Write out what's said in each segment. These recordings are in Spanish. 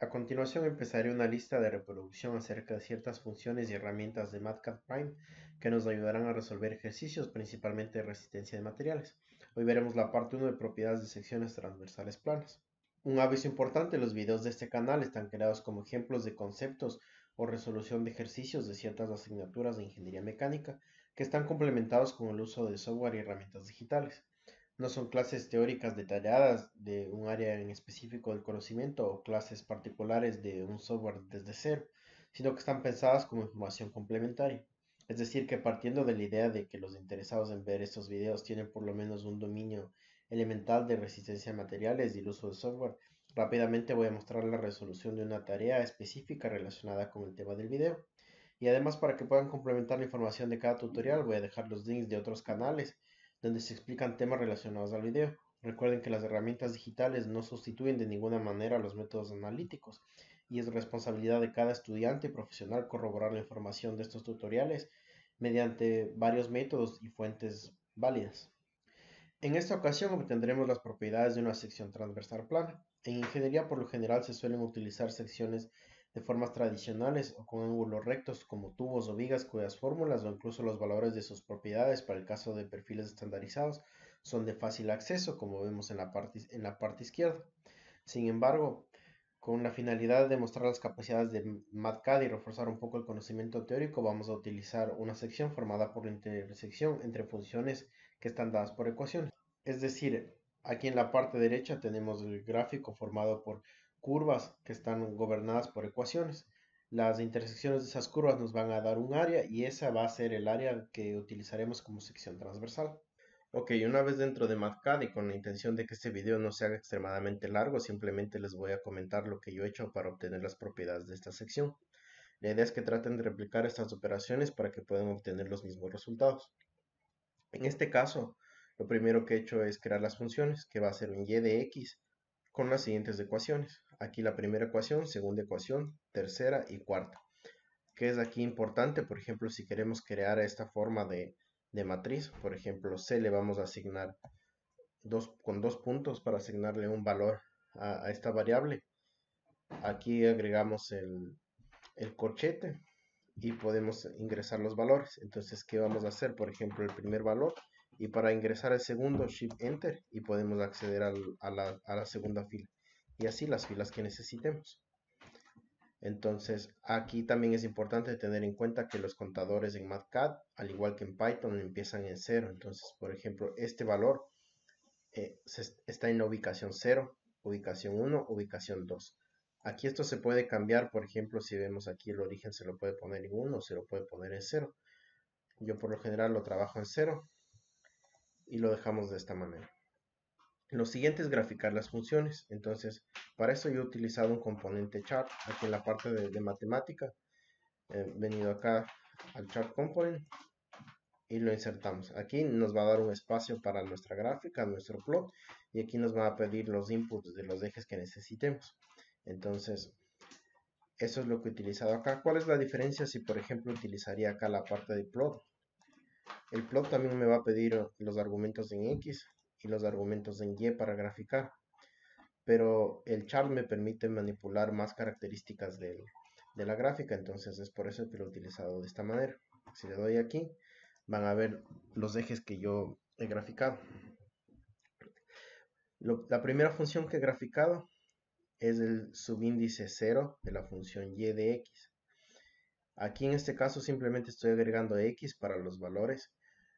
A continuación empezaré una lista de reproducción acerca de ciertas funciones y herramientas de MATLAB que nos ayudarán a resolver ejercicios, principalmente de resistencia de materiales. Hoy veremos la parte 1 de propiedades de secciones transversales planas. Un aviso importante: los videos de este canal están creados como ejemplos de conceptos o resolución de ejercicios de ciertas asignaturas de ingeniería mecánica que están complementados con el uso de software y herramientas digitales. No son clases teóricas detalladas de un área en específico del conocimiento o clases particulares de un software desde cero, sino que están pensadas como información complementaria. Es decir, que partiendo de la idea de que los interesados en ver estos videos tienen por lo menos un dominio elemental de resistencia a materiales y el uso de software, rápidamente voy a mostrar la resolución de una tarea específica relacionada con el tema del video. Y además, para que puedan complementar la información de cada tutorial, voy a dejar los links de otros canales donde se explican temas relacionados al video. Recuerden que las herramientas digitales no sustituyen de ninguna manera los métodos analíticos y es responsabilidad de cada estudiante y profesional corroborar la información de estos tutoriales mediante varios métodos y fuentes válidas. En esta ocasión obtendremos las propiedades de una sección transversal plana. En ingeniería por lo general se suelen utilizar secciones de formas tradicionales o con ángulos rectos como tubos o vigas cuyas fórmulas o incluso los valores de sus propiedades para el caso de perfiles estandarizados son de fácil acceso, como vemos en la parte izquierda. Sin embargo, con la finalidad de mostrar las capacidades de MATCAD y reforzar un poco el conocimiento teórico, vamos a utilizar una sección formada por la intersección entre funciones que están dadas por ecuaciones. Es decir, aquí en la parte derecha tenemos el gráfico formado por curvas que están gobernadas por ecuaciones. Las intersecciones de esas curvas nos van a dar un área y esa va a ser el área que utilizaremos como sección transversal. Ok, una vez dentro de MATCAD y con la intención de que este video no se haga extremadamente largo, simplemente les voy a comentar lo que yo he hecho para obtener las propiedades de esta sección. La idea es que traten de replicar estas operaciones para que puedan obtener los mismos resultados. En este caso, lo primero que he hecho es crear las funciones, que va a ser un y de x con las siguientes ecuaciones. Aquí la primera ecuación, segunda ecuación, tercera y cuarta. ¿Qué es aquí importante? Por ejemplo, si queremos crear esta forma de matriz, por ejemplo, C le vamos a asignar con dos puntos para asignarle un valor a esta variable. Aquí agregamos el corchete y podemos ingresar los valores. Entonces, ¿qué vamos a hacer? Por ejemplo, el primer valor, y para ingresar el segundo, Shift Enter, y podemos acceder a la segunda fila. Y así las filas que necesitemos. Entonces, aquí también es importante tener en cuenta que los contadores en MATCAD, al igual que en Python, empiezan en cero. Entonces, por ejemplo, este valor está en la ubicación 0, ubicación 1, ubicación 2. Aquí esto se puede cambiar, por ejemplo, si vemos aquí el origen se lo puede poner en 1, se lo puede poner en 0. Yo por lo general lo trabajo en 0 y lo dejamos de esta manera. Lo siguiente es graficar las funciones. Entonces, para eso yo he utilizado un componente chart aquí en la parte de matemática. He venido acá al chart component y lo insertamos. Aquí nos va a dar un espacio para nuestra gráfica, nuestro plot, y aquí nos va a pedir los inputs de los ejes que necesitemos. Entonces, eso es lo que he utilizado acá. ¿Cuál es la diferencia si, por ejemplo, utilizaría acá la parte de plot? El plot también me va a pedir los argumentos en X y los argumentos en Y para graficar, pero el chart me permite manipular más características de la gráfica, entonces es por eso que lo he utilizado de esta manera. Si le doy aquí, van a ver los ejes que yo he graficado. La primera función que he graficado es el subíndice 0 de la función y de x. Aquí en este caso simplemente estoy agregando x para los valores,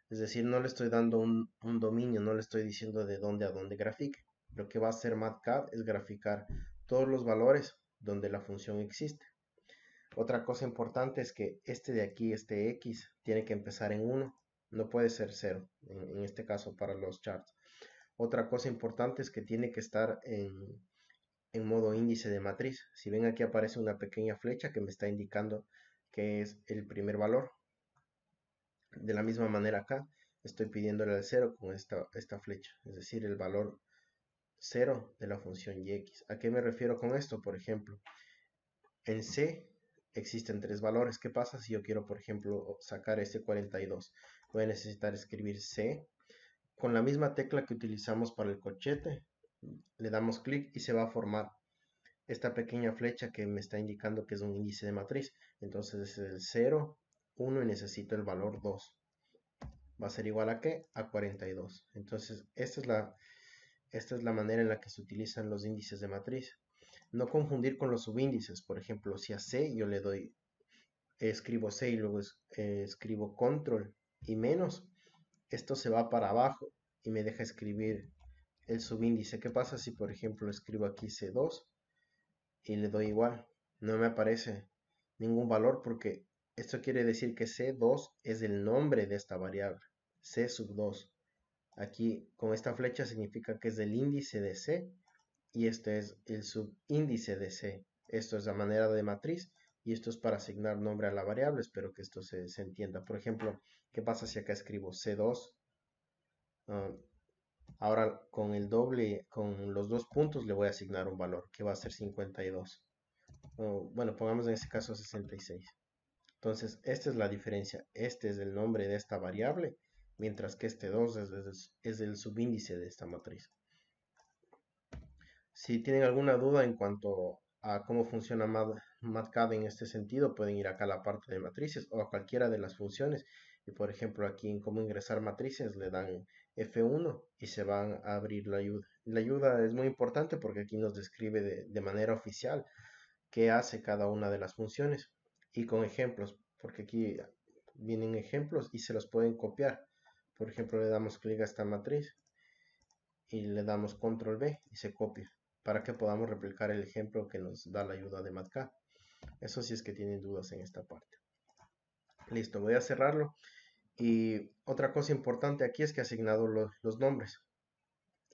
es decir, no le estoy dando un dominio, no le estoy diciendo de dónde a dónde grafique. Lo que va a hacer MATCAD es graficar todos los valores donde la función existe. Otra cosa importante es que este de aquí, este x, tiene que empezar en 1, no puede ser 0, en este caso para los charts. Otra cosa importante es que tiene que estar en modo índice de matriz. Si ven, aquí aparece una pequeña flecha que me está indicando que es el primer valor. De la misma manera acá estoy pidiéndole al 0 con esta flecha, es decir, el valor 0 de la función y(x). ¿A qué me refiero con esto? Por ejemplo, en C existen tres valores. ¿Qué pasa si yo quiero, por ejemplo, sacar ese 42? Voy a necesitar escribir C con la misma tecla que utilizamos para el corchete. Le damos clic y se va a formar esta pequeña flecha que me está indicando que es un índice de matriz. Entonces es el 0, 1 y necesito el valor 2. ¿Va a ser igual a qué? A 42. Entonces esta es la manera en la que se utilizan los índices de matriz. No confundir con los subíndices. Por ejemplo, si a C yo le doy, escribo C y luego escribo control y menos, esto se va para abajo y me deja escribir el subíndice. ¿Qué pasa si, por ejemplo, escribo aquí C2 y le doy igual? No me aparece ningún valor porque esto quiere decir que C2 es el nombre de esta variable, C sub 2. Aquí con esta flecha significa que es el índice de C y este es el subíndice de C. Esto es la manera de matriz y esto es para asignar nombre a la variable. Espero que esto se entienda. Por ejemplo, ¿qué pasa si acá escribo C2? Ah, ahora con el doble, con los dos puntos le voy a asignar un valor que va a ser 52. Bueno, pongamos en este caso 66. Entonces, esta es la diferencia. Este es el nombre de esta variable, mientras que este 2 es el subíndice de esta matriz. Si tienen alguna duda en cuanto a cómo funciona MATCAD en este sentido, pueden ir acá a la parte de matrices o a cualquiera de las funciones. Y por ejemplo, aquí en cómo ingresar matrices le dan F1 y se van a abrir la ayuda. La ayuda es muy importante porque aquí nos describe de manera oficial qué hace cada una de las funciones y con ejemplos, porque aquí vienen ejemplos y se los pueden copiar. Por ejemplo, le damos clic a esta matriz y le damos control V y se copia para que podamos replicar el ejemplo que nos da la ayuda de MATCAD. Eso sí es que tienen dudas en esta parte. Listo, voy a cerrarlo. Y otra cosa importante aquí es que he asignado los nombres.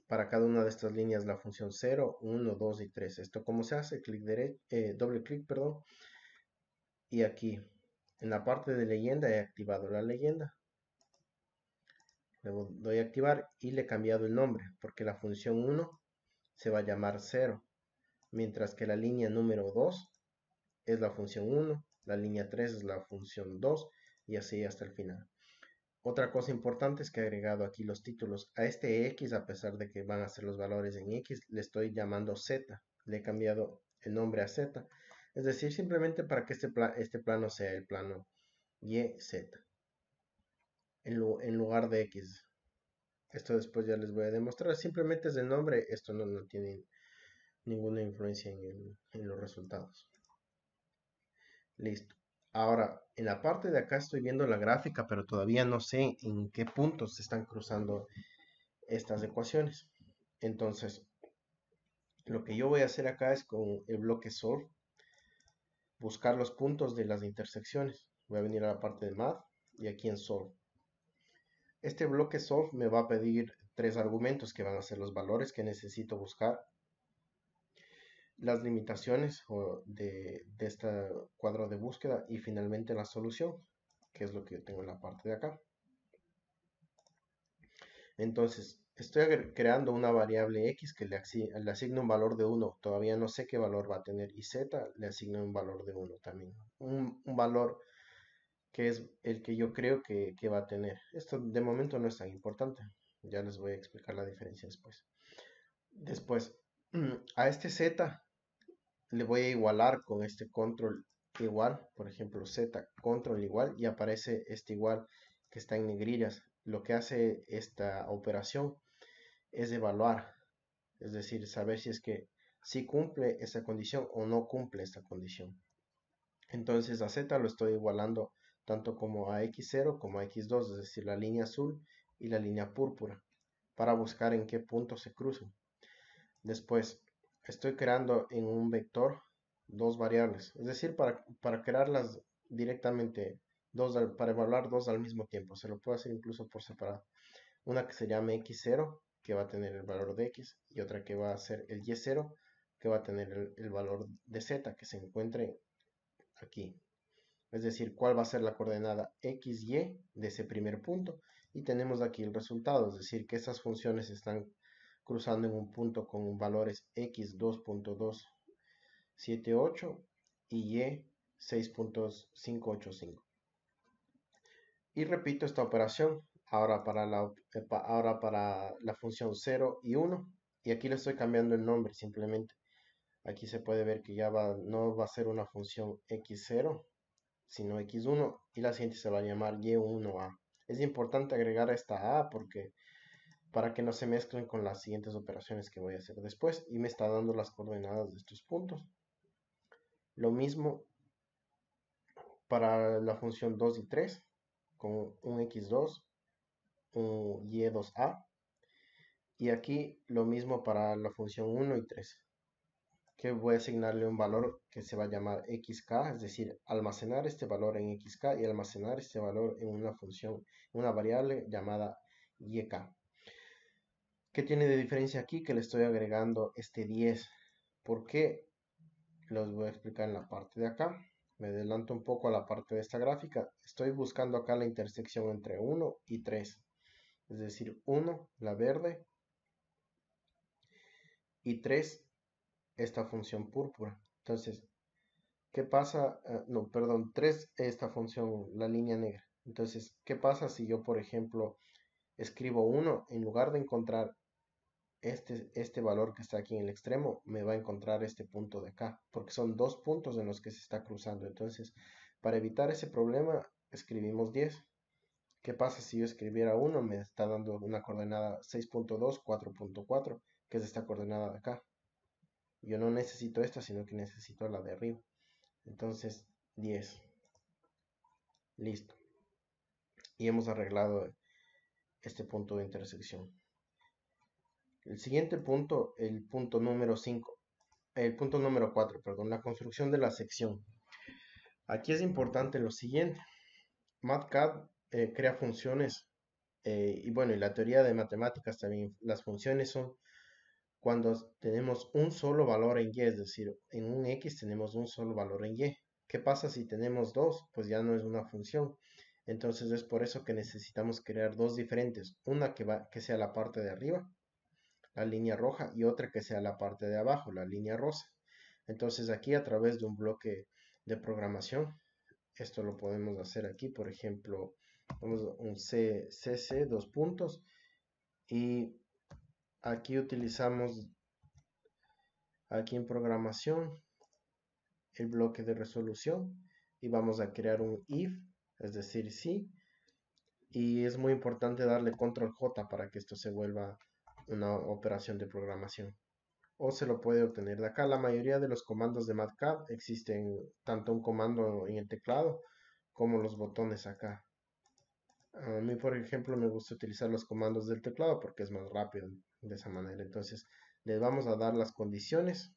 Para cada una de estas líneas la función 0, 1, 2 y 3. ¿Esto cómo se hace? Clic derecho, doble clic, perdón. Y aquí, en la parte de leyenda, he activado la leyenda. Le doy a activar y le he cambiado el nombre, porque la función 1 se va a llamar 0, mientras que la línea número 2 es la función 1, la línea 3 es la función 2 y así hasta el final. Otra cosa importante es que he agregado aquí los títulos. A este X, a pesar de que van a ser los valores en X, le estoy llamando Z. Le he cambiado el nombre a Z. Es decir, simplemente para que este plano sea el plano YZ en lugar de X. Esto después ya les voy a demostrar. Simplemente es el nombre. Esto no tiene ninguna influencia en los resultados. Listo. Ahora, en la parte de acá estoy viendo la gráfica, pero todavía no sé en qué puntos se están cruzando estas ecuaciones. Entonces, lo que yo voy a hacer acá es con el bloque solve, buscar los puntos de las intersecciones. Voy a venir a la parte de math y aquí en solve. Este bloque solve me va a pedir tres argumentos que van a ser los valores que necesito buscar, las limitaciones de este cuadro de búsqueda y finalmente la solución, que es lo que yo tengo en la parte de acá. Entonces, estoy creando una variable x que le asigno un valor de 1. Todavía no sé qué valor va a tener. Y z le asigno un valor de 1 también. Un valor que es el que yo creo que va a tener. Esto de momento no es tan importante. Ya les voy a explicar la diferencia después. Después, a este z le voy a igualar con este control igual. Por ejemplo, z control igual y aparece este igual que está en negrillas. Lo que hace esta operación es evaluar, es decir, saber si es que sí cumple esa condición o no cumple esta condición. Entonces a z lo estoy igualando tanto como a x0 como a x2, es decir, la línea azul y la línea púrpura, para buscar en qué punto se cruzan. Después, estoy creando en un vector dos variables, es decir, para crearlas directamente, para evaluar dos al mismo tiempo. Se lo puedo hacer incluso por separado. Una que se llame x0, que va a tener el valor de x, y otra que va a ser el y0, que va a tener el valor de z, que se encuentre aquí. Es decir, cuál va a ser la coordenada x, y de ese primer punto. Y tenemos aquí el resultado, es decir, que estas funciones están cruzando en un punto con valores x 2.278 y y 6.585. Y repito esta operación ahora para la función 0 y 1. Y aquí le estoy cambiando el nombre simplemente. Aquí se puede ver que no va a ser una función x0, sino x1, y la siguiente se va a llamar y1a. Es importante agregar esta a porque para que no se mezclen con las siguientes operaciones que voy a hacer después, y me está dando las coordenadas de estos puntos. Lo mismo para la función 2 y 3, con un x2, un y2a, y aquí lo mismo para la función 1 y 3, que voy a asignarle un valor que se va a llamar xk, es decir, almacenar este valor en xk y almacenar este valor en una función, una variable llamada yk. ¿Qué tiene de diferencia aquí? Que le estoy agregando este 10. ¿Por qué? Los voy a explicar en la parte de acá. Me adelanto un poco a la parte de esta gráfica. Estoy buscando acá la intersección entre 1 y 3. Es decir, 1, la verde, y 3, esta función púrpura. Entonces, ¿qué pasa? No, perdón, 3, esta función, la línea negra. Entonces, ¿qué pasa si yo, por ejemplo, escribo 1, en lugar de encontrar este valor que está aquí en el extremo, me va a encontrar este punto de acá, porque son dos puntos en los que se está cruzando. Entonces, para evitar ese problema, escribimos 10. ¿Qué pasa si yo escribiera 1? Me está dando una coordenada 6.2, 4.4, que es esta coordenada de acá. Yo no necesito esta, sino que necesito la de arriba. Entonces, 10. Listo. Y hemos arreglado este punto de intersección. El siguiente punto, el punto número 5, el punto número 4, perdón, la construcción de la sección. Aquí es importante lo siguiente. MATLAB crea funciones y bueno, y la teoría de matemáticas también. Las funciones son cuando tenemos un solo valor en y, es decir, en un x tenemos un solo valor en y. ¿Qué pasa si tenemos dos? Pues ya no es una función. Entonces es por eso que necesitamos crear dos diferentes. Una que sea la parte de arriba, la línea roja, y otra que sea la parte de abajo, la línea rosa. Entonces aquí a través de un bloque de programación, esto lo podemos hacer aquí, por ejemplo, vamos a un CC, dos puntos, y aquí utilizamos, aquí en programación, el bloque de resolución, y vamos a crear un if, es decir, si, y es muy importante darle control J para que esto se vuelva una operación de programación. O se lo puede obtener de acá. La mayoría de los comandos de MATLAB existen tanto un comando en el teclado como los botones acá. A mí, por ejemplo, me gusta utilizar los comandos del teclado porque es más rápido de esa manera. Entonces, les vamos a dar las condiciones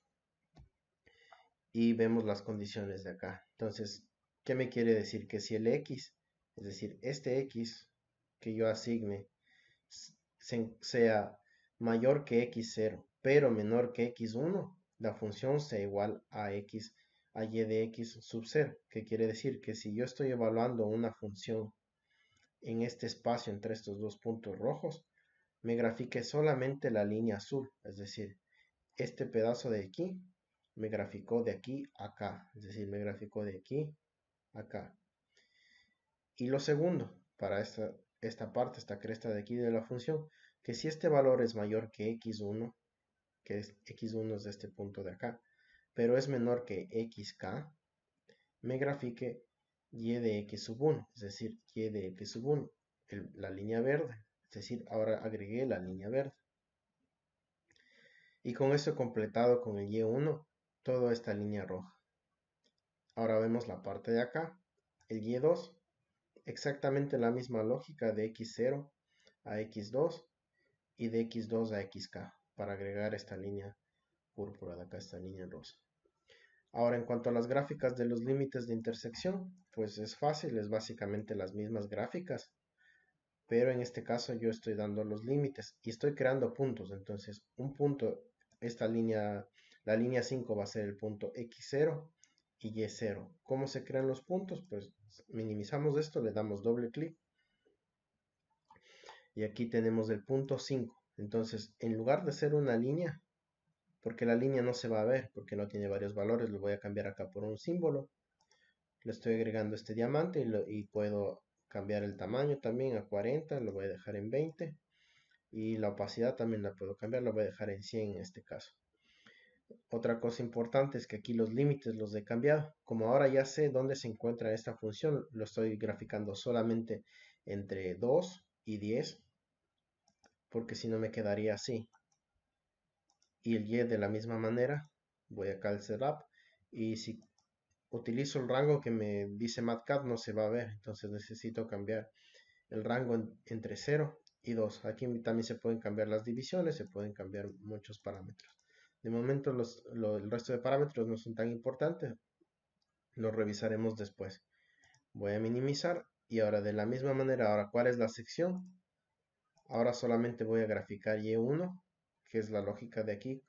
y vemos las condiciones de acá. Entonces, ¿qué me quiere decir? Que si el x, es decir, este x que yo asigne, sea mayor que x0, pero menor que x1, la función sea igual a x, a y de x sub 0, que quiere decir que si yo estoy evaluando una función en este espacio entre estos dos puntos rojos, me grafique solamente la línea azul, es decir, este pedazo de aquí me graficó de aquí a acá, es decir, me graficó de aquí a acá. Y lo segundo, para esta parte, esta cresta de aquí de la función, que si este valor es mayor que x1, que es x1 es de este punto de acá, pero es menor que xk, me grafique y de x sub 1, es decir, y de x sub 1, la línea verde, es decir, ahora agregué la línea verde. Y con eso completado con el y1, toda esta línea roja. Ahora vemos la parte de acá, el y2, exactamente la misma lógica de x0 a x2 y de x2 a xk, para agregar esta línea púrpura de acá, esta línea rosa. Ahora, en cuanto a las gráficas de los límites de intersección, pues es fácil, es básicamente las mismas gráficas, pero en este caso yo estoy dando los límites y estoy creando puntos. Entonces, un punto, esta línea, la línea 5 va a ser el punto x0 y y0. ¿Cómo se crean los puntos? Pues minimizamos esto, le damos doble clic y aquí tenemos el punto 5. Entonces, en lugar de ser una línea, porque la línea no se va a ver, porque no tiene varios valores, lo voy a cambiar acá por un símbolo. Le estoy agregando este diamante y puedo cambiar el tamaño también a 40, lo voy a dejar en 20. Y la opacidad también la puedo cambiar, lo voy a dejar en 100 en este caso. Otra cosa importante es que aquí los límites los he cambiado. Como ahora ya sé dónde se encuentra esta función, lo estoy graficando solamente entre 2 y 10, porque si no me quedaría así. Y el y de la misma manera, voy acá al setup, y si utilizo el rango que me dice matcat no se va a ver, entonces necesito cambiar el rango entre 0 y 2. Aquí también se pueden cambiar las divisiones, se pueden cambiar muchos parámetros. De momento el resto de parámetros no son tan importantes, los revisaremos después. Voy a minimizar y ahora de la misma manera, ahora ¿cuál es la sección? Ahora solamente voy a graficar Y1, que es la lógica de aquí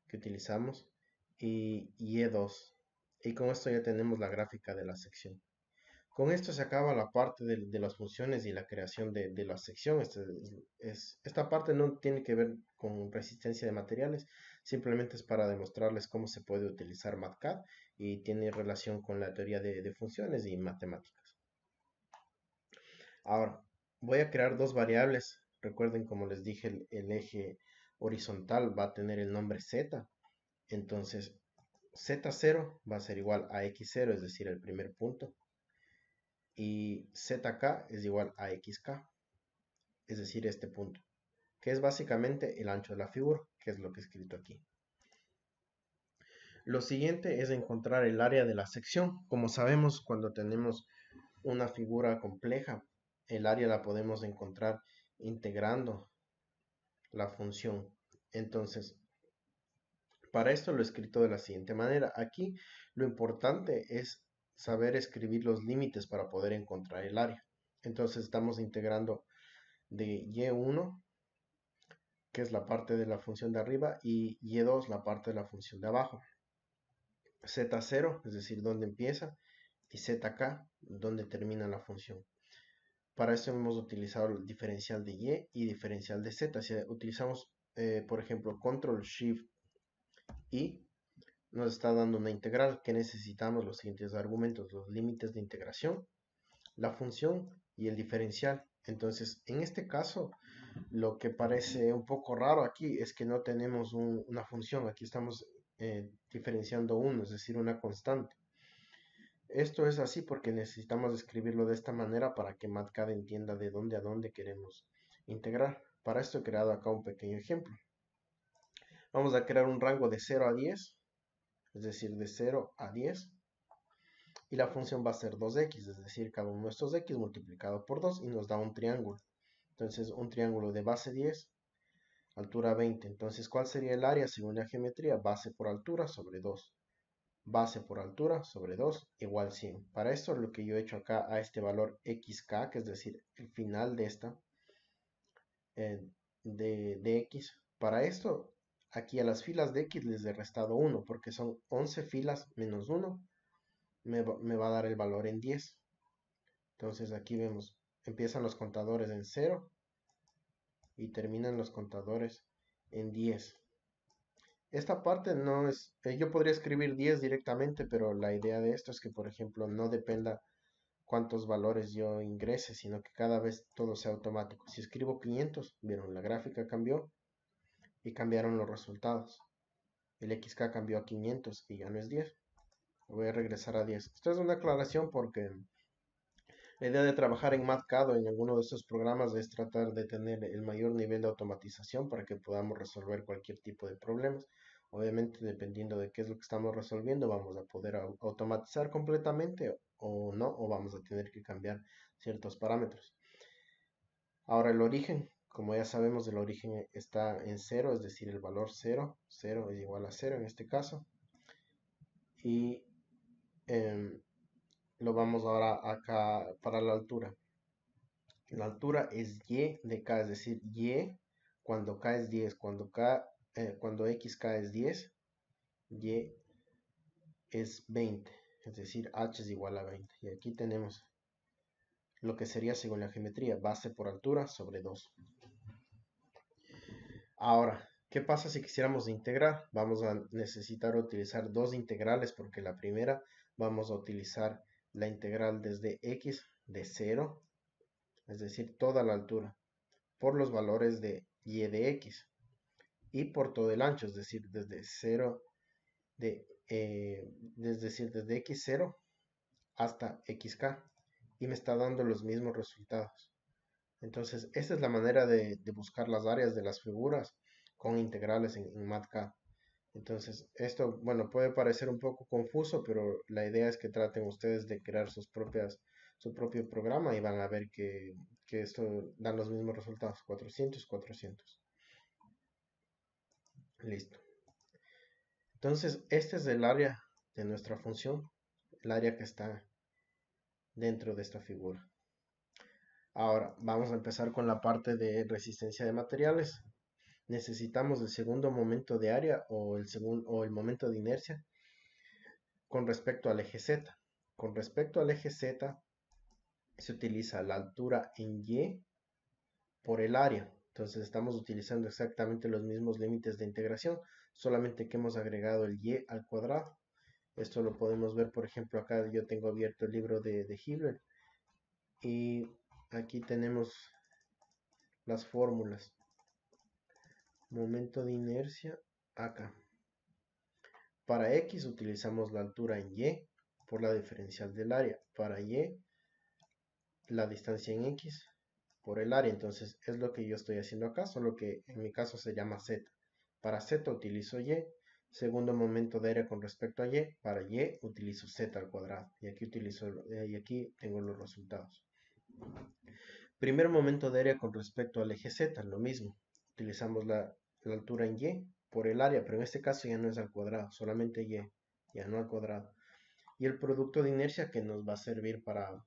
que utilizamos, y Y2. Y con esto ya tenemos la gráfica de la sección. Con esto se acaba la parte de las funciones y la creación de la sección. Esta parte no tiene que ver con resistencia de materiales, simplemente es para demostrarles cómo se puede utilizar MATCAD y tiene relación con la teoría de funciones y matemáticas. Ahora, voy a crear dos variables. Recuerden, como les dije, el eje horizontal va a tener el nombre z. Entonces, z0 va a ser igual a x0, es decir, el primer punto. Y zk es igual a xk, es decir, este punto, que es básicamente el ancho de la figura, que es lo que he escrito aquí. Lo siguiente es encontrar el área de la sección. Como sabemos, cuando tenemos una figura compleja, el área la podemos encontrar integrando la función. Entonces, para esto lo he escrito de la siguiente manera. Aquí lo importante es saber escribir los límites para poder encontrar el área. Entonces estamos integrando de y1, que es la parte de la función de arriba, y y2, la parte de la función de abajo. z0, es decir, dónde empieza, y zk, dónde termina la función. Para eso hemos utilizado el diferencial de y diferencial de z. Si utilizamos, por ejemplo, control shift y nos está dando una integral que necesitamos los siguientes argumentos: los límites de integración, la función y el diferencial. Entonces, en este caso, lo que parece un poco raro aquí es que no tenemos una función. Aquí estamos diferenciando uno, es decir, una constante. Esto es así porque necesitamos escribirlo de esta manera para que MATCAD entienda de dónde a dónde queremos integrar. Para esto he creado acá un pequeño ejemplo. Vamos a crear un rango de 0 a 10, es decir, de 0 a 10. Y la función va a ser 2x, es decir, cada uno de estos x multiplicado por 2 y nos da un triángulo. Entonces, un triángulo de base 10, altura 20. Entonces, ¿cuál sería el área según la geometría? Base por altura sobre 2. Base por altura sobre 2 igual 100. Para esto lo que yo he hecho acá a este valor xk, que es decir, el final de esta, de x. Para esto, aquí a las filas de x les he restado 1, porque son 11 filas menos 1, me va a dar el valor en 10. Entonces aquí vemos, empiezan los contadores en 0 y terminan los contadores en 10. Esta parte no es, yo podría escribir 10 directamente, pero la idea de esto es que, por ejemplo, no dependa cuántos valores yo ingrese, sino que cada vez todo sea automático. Si escribo 500, vieron, la gráfica cambió y cambiaron los resultados. El XK cambió a 500 y ya no es 10. Voy a regresar a 10. Esto es una aclaración porque la idea de trabajar en MATCAD o en alguno de estos programas es tratar de tener el mayor nivel de automatización para que podamos resolver cualquier tipo de problemas. Obviamente, dependiendo de qué es lo que estamos resolviendo, vamos a poder automatizar completamente o no, o vamos a tener que cambiar ciertos parámetros. Ahora el origen, como ya sabemos, el origen está en 0, es decir, el valor 0, 0 es igual a 0 en este caso. Y em, lo vamos ahora acá para la altura. La altura es y de k, es decir, y cuando k es 10, cuando xk es 10, y es 20, es decir, h es igual a 20. Y aquí tenemos lo que sería según la geometría, base por altura sobre 2. Ahora, ¿qué pasa si quisiéramos integrar? Vamos a necesitar utilizar dos integrales porque la primera vamos a utilizar la integral desde x de 0, es decir, toda la altura, por los valores de y de x y por todo el ancho, es decir, desde 0 es decir, desde x0 hasta xk, y me está dando los mismos resultados. Entonces, esta es la manera de buscar las áreas de las figuras con integrales en MATLAB. Entonces, esto, bueno, puede parecer un poco confuso, pero la idea es que traten ustedes de crear su propio programa y van a ver que esto dan los mismos resultados, 400, 400. Listo. Entonces, este es el área de nuestra función, el área que está dentro de esta figura. Ahora, vamos a empezar con la parte de resistencia de materiales. Necesitamos el segundo momento de área o el momento de inercia con respecto al eje Z. Con respecto al eje Z se utiliza la altura en Y por el área. Entonces estamos utilizando exactamente los mismos límites de integración, solamente que hemos agregado el Y al cuadrado. Esto lo podemos ver, por ejemplo, acá yo tengo abierto el libro de Hibbeler y aquí tenemos las fórmulas. Momento de inercia acá. Para X utilizamos la altura en Y por la diferencial del área. Para Y, la distancia en X por el área. Entonces es lo que yo estoy haciendo acá, solo que en mi caso se llama Z. Para Z utilizo Y. Segundo momento de área con respecto a Y. Para Y utilizo Z al cuadrado. Y aquí tengo los resultados. Primer momento de área con respecto al eje Z, lo mismo. Utilizamos la altura en Y por el área, pero en este caso ya no es al cuadrado, solamente Y, ya no al cuadrado. Y el producto de inercia que nos va a servir para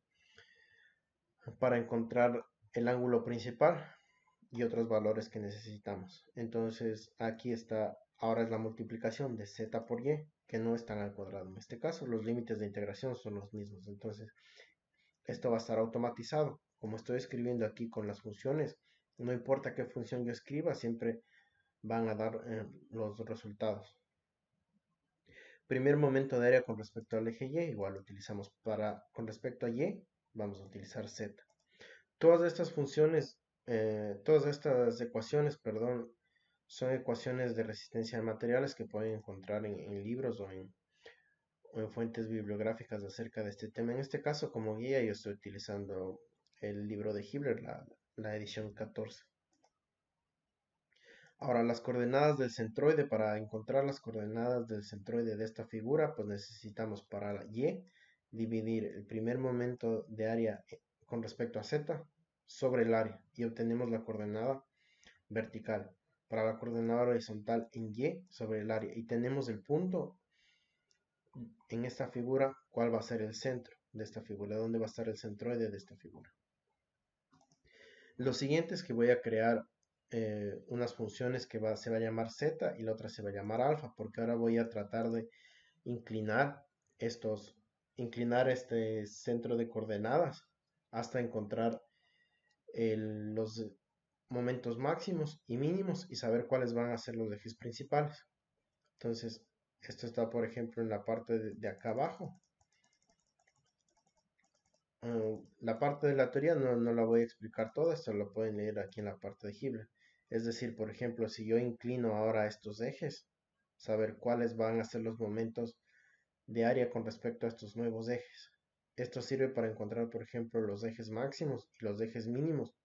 encontrar el ángulo principal y otros valores que necesitamos. Entonces aquí está, ahora es la multiplicación de Z por Y, que no están al cuadrado. En este caso los límites de integración son los mismos. Entonces esto va a estar automatizado. Como estoy escribiendo aquí con las funciones, no importa qué función yo escriba, siempre van a dar los resultados. Primer momento de área con respecto al eje Y, igual lo utilizamos con respecto a Y, vamos a utilizar Z. Todas estas funciones, todas estas ecuaciones, perdón, son ecuaciones de resistencia de materiales que pueden encontrar en libros o en fuentes bibliográficas acerca de este tema. En este caso, como guía, yo estoy utilizando el libro de Hibbeler, la edición 14. Ahora, las coordenadas del centroide. Para encontrar las coordenadas del centroide de esta figura, pues necesitamos para la Y dividir el primer momento de área con respecto a Z sobre el área y obtenemos la coordenada vertical. Para la coordenada horizontal en Y sobre el área y tenemos el punto en esta figura, cuál va a ser el centro de esta figura, dónde va a estar el centroide de esta figura. Lo siguiente es que voy a crear unas funciones que se va a llamar Z y la otra se va a llamar alfa, porque ahora voy a tratar de inclinar este centro de coordenadas hasta encontrar los momentos máximos y mínimos y saber cuáles van a ser los ejes principales. Entonces, esto está, por ejemplo, en la parte de acá abajo. La parte de la teoría no la voy a explicar toda, esto lo pueden leer aquí en la parte de Hibbeler. Es decir, por ejemplo, si yo inclino ahora estos ejes, saber cuáles van a ser los momentos de área con respecto a estos nuevos ejes. Esto sirve para encontrar, por ejemplo, los ejes máximos y los ejes mínimos,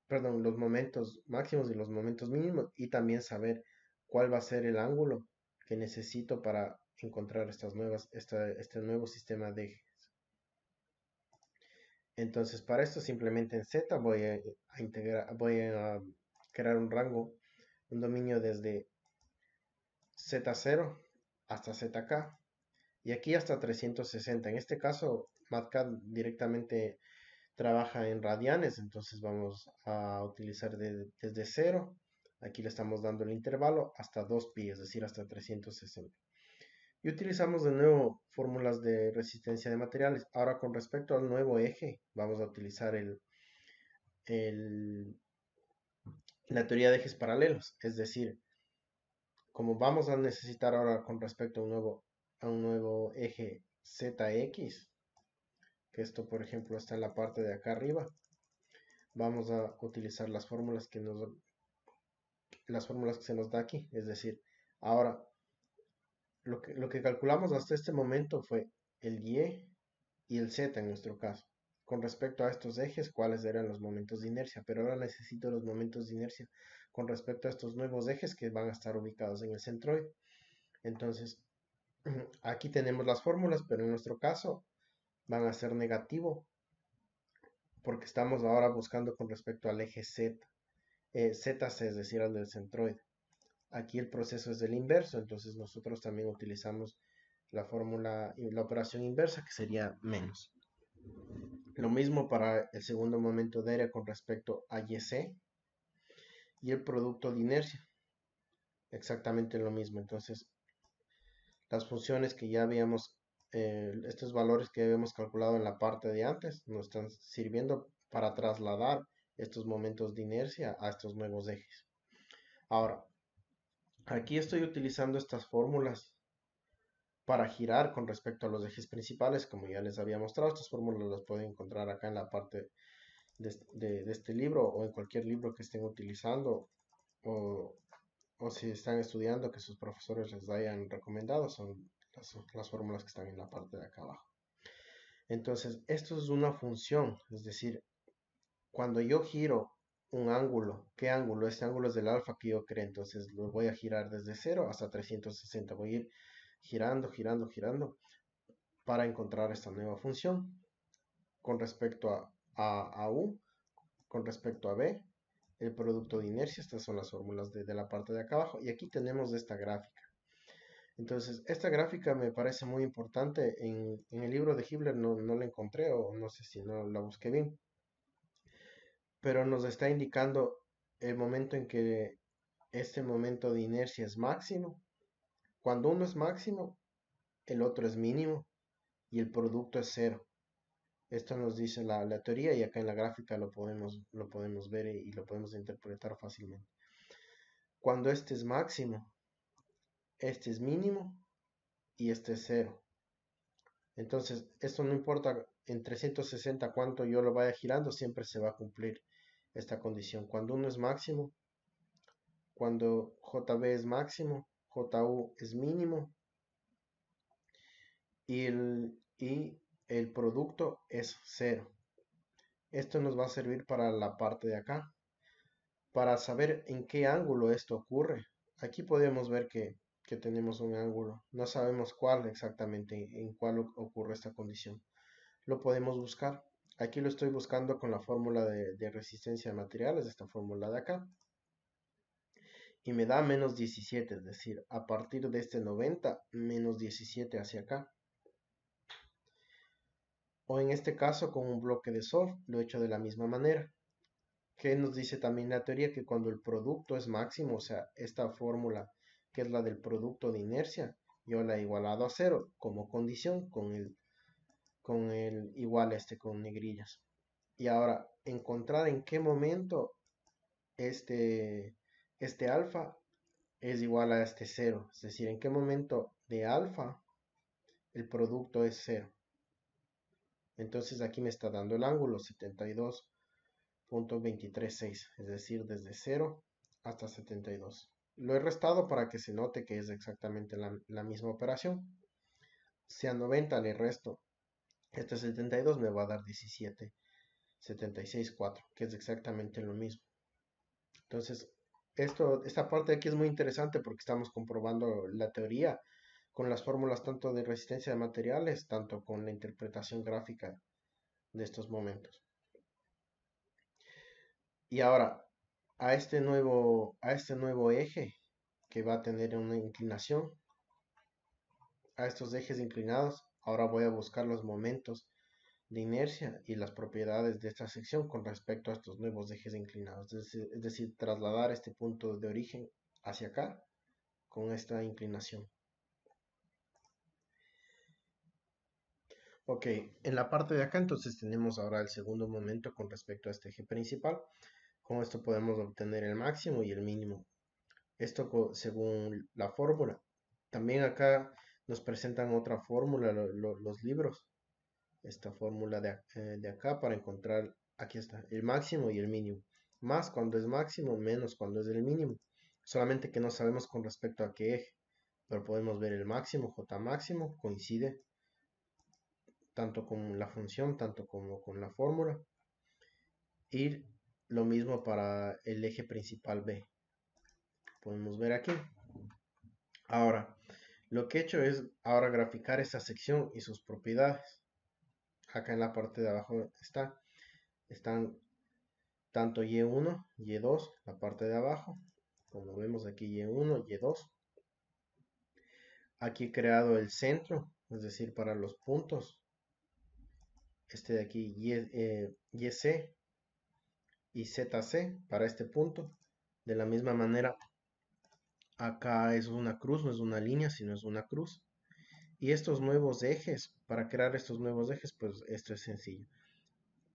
perdón, los momentos máximos y los momentos mínimos, y también saber cuál va a ser el ángulo que necesito para encontrar este nuevo sistema de ejes. Entonces, para esto simplemente en Z voy a crear un rango, un dominio desde Z0 hasta ZK y aquí hasta 360. En este caso, MATLAB directamente trabaja en radianes, entonces vamos a utilizar desde 0. Aquí le estamos dando el intervalo hasta 2pi, es decir, hasta 360. Y utilizamos de nuevo fórmulas de resistencia de materiales. Ahora con respecto al nuevo eje, vamos a utilizar la teoría de ejes paralelos. Es decir, como vamos a necesitar ahora con respecto a un nuevo eje ZX, que esto por ejemplo está en la parte de acá arriba, vamos a utilizar las fórmulas que se nos da aquí. Es decir, ahora Lo que calculamos hasta este momento fue el Y y el Z en nuestro caso. Con respecto a estos ejes, cuáles eran los momentos de inercia, pero ahora necesito los momentos de inercia con respecto a estos nuevos ejes que van a estar ubicados en el centroide. Entonces, aquí tenemos las fórmulas, pero en nuestro caso van a ser negativo porque estamos ahora buscando con respecto al eje Z, ZC, es decir, al del centroide. Aquí el proceso es del inverso, entonces nosotros también utilizamos la fórmula, la operación inversa, que sería menos. Lo mismo para el segundo momento de área con respecto a YC y el producto de inercia, exactamente lo mismo. Entonces, las funciones que ya habíamos, estos valores que habíamos calculado en la parte de antes, nos están sirviendo para trasladar estos momentos de inercia a estos nuevos ejes. Ahora, aquí estoy utilizando estas fórmulas para girar con respecto a los ejes principales, como ya les había mostrado. Estas fórmulas las pueden encontrar acá en la parte de este libro o en cualquier libro que estén utilizando o, o si están estudiando que sus profesores les hayan recomendado, son las fórmulas que están en la parte de acá abajo. Entonces, esto es una función, es decir, cuando yo giro un ángulo, ¿qué ángulo? Este ángulo es del alfa que yo creo, entonces lo voy a girar desde 0 hasta 360, voy a ir girando, girando, girando para encontrar esta nueva función con respecto a U, con respecto a B, el producto de inercia. Estas son las fórmulas de la parte de acá abajo, y aquí tenemos esta gráfica. Entonces, esta gráfica me parece muy importante. En el libro de Hibbeler no la encontré, o no sé si no la busqué bien, pero nos está indicando el momento en que este momento de inercia es máximo. Cuando uno es máximo, el otro es mínimo y el producto es cero. Esto nos dice la teoría, y acá en la gráfica lo podemos ver y lo podemos interpretar fácilmente. Cuando este es máximo, este es mínimo y este es cero. Entonces, esto no importa en 360 cuánto yo lo vaya girando, siempre se va a cumplir esta condición. Cuando uno es máximo, cuando JB es máximo, JU es mínimo y el producto es cero. Esto nos va a servir para la parte de acá, para saber en qué ángulo esto ocurre. Aquí podemos ver que tenemos un ángulo. No sabemos cuál exactamente, en cuál ocurre esta condición. Lo podemos buscar. Aquí lo estoy buscando con la fórmula de resistencia de materiales, esta fórmula de acá. Y me da menos 17, es decir, a partir de este 90, menos 17 hacia acá. O en este caso, con un bloque de soft, lo he hecho de la misma manera. Que nos dice también la teoría que cuando el producto es máximo, o sea, esta fórmula que es la del producto de inercia, yo la he igualado a cero como condición con el igual con negrillas. Y ahora, encontrar en qué momento este alfa es igual a este cero, es decir, en qué momento de alfa el producto es cero. Entonces aquí me está dando el ángulo 72.236, es decir, desde 0 hasta 72. Lo he restado para que se note que es exactamente la misma operación. Si a 90 le resto este 72, me va a dar 17,76,4, que es exactamente lo mismo. Entonces, esta parte de aquí es muy interesante porque estamos comprobando la teoría con las fórmulas tanto de resistencia de materiales, tanto con la interpretación gráfica de estos momentos. Y ahora, a este nuevo eje que va a tener una inclinación, a estos ejes inclinados, ahora voy a buscar los momentos de inercia y las propiedades de esta sección con respecto a estos nuevos ejes inclinados. Es decir, trasladar este punto de origen hacia acá con esta inclinación. Ok, en la parte de acá entonces tenemos ahora el segundo momento con respecto a este eje principal. Con esto podemos obtener el máximo y el mínimo. Esto según la fórmula. También acá nos presentan otra fórmula los libros. Esta fórmula de acá para encontrar, aquí está, el máximo y el mínimo. Más cuando es máximo, menos cuando es el mínimo. Solamente que no sabemos con respecto a qué eje. pero podemos ver el máximo, J máximo, coincide tanto con la función, tanto como con la fórmula. Y lo mismo para el eje principal B. Podemos ver aquí. Ahora, lo que he hecho es ahora graficar esta sección y sus propiedades. Acá en la parte de abajo están tanto Y1, Y2, la parte de abajo. Como vemos aquí Y1, Y2. Aquí he creado el centro, es decir, para los puntos. Este de aquí, YC y ZC para este punto. De la misma manera, acá es una cruz, no es una línea, sino es una cruz. Y estos nuevos ejes, para crear estos nuevos ejes, pues esto es sencillo.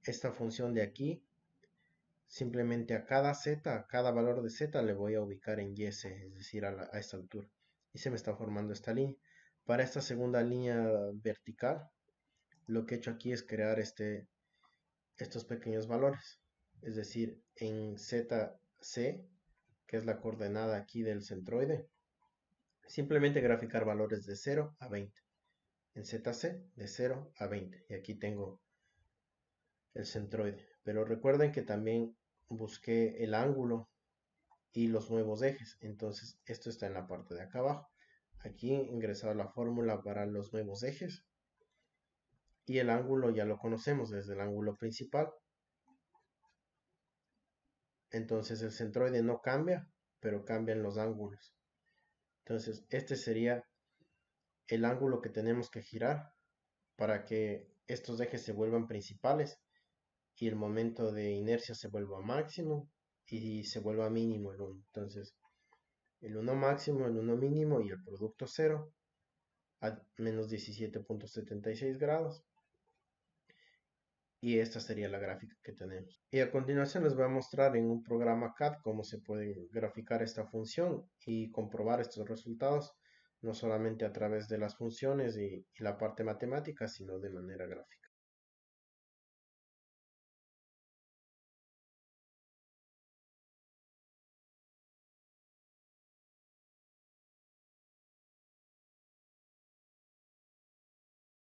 Esta función de aquí, simplemente a cada z, a cada valor de z le voy a ubicar en YC, es decir, a esta altura. Y se me está formando esta línea. Para esta segunda línea vertical, lo que he hecho aquí es crear estos pequeños valores. Es decir, en ZC, que es la coordenada aquí del centroide, simplemente graficar valores de 0 a 20. En ZC, de 0 a 20. Y aquí tengo el centroide. Pero recuerden que también busqué el ángulo y los nuevos ejes. Entonces, esto está en la parte de acá abajo. Aquí he ingresado la fórmula para los nuevos ejes. Y el ángulo ya lo conocemos desde el ángulo principal. Entonces el centroide no cambia, pero cambian los ángulos. Entonces este sería el ángulo que tenemos que girar para que estos ejes se vuelvan principales y el momento de inercia se vuelva máximo y se vuelva mínimo el 1. Entonces el 1 máximo, el 1 mínimo y el producto 0 a menos 17.76 grados. Y esta sería la gráfica que tenemos. Y a continuación les voy a mostrar en un programa CAD cómo se puede graficar esta función y comprobar estos resultados, no solamente a través de las funciones y la parte matemática, sino de manera gráfica.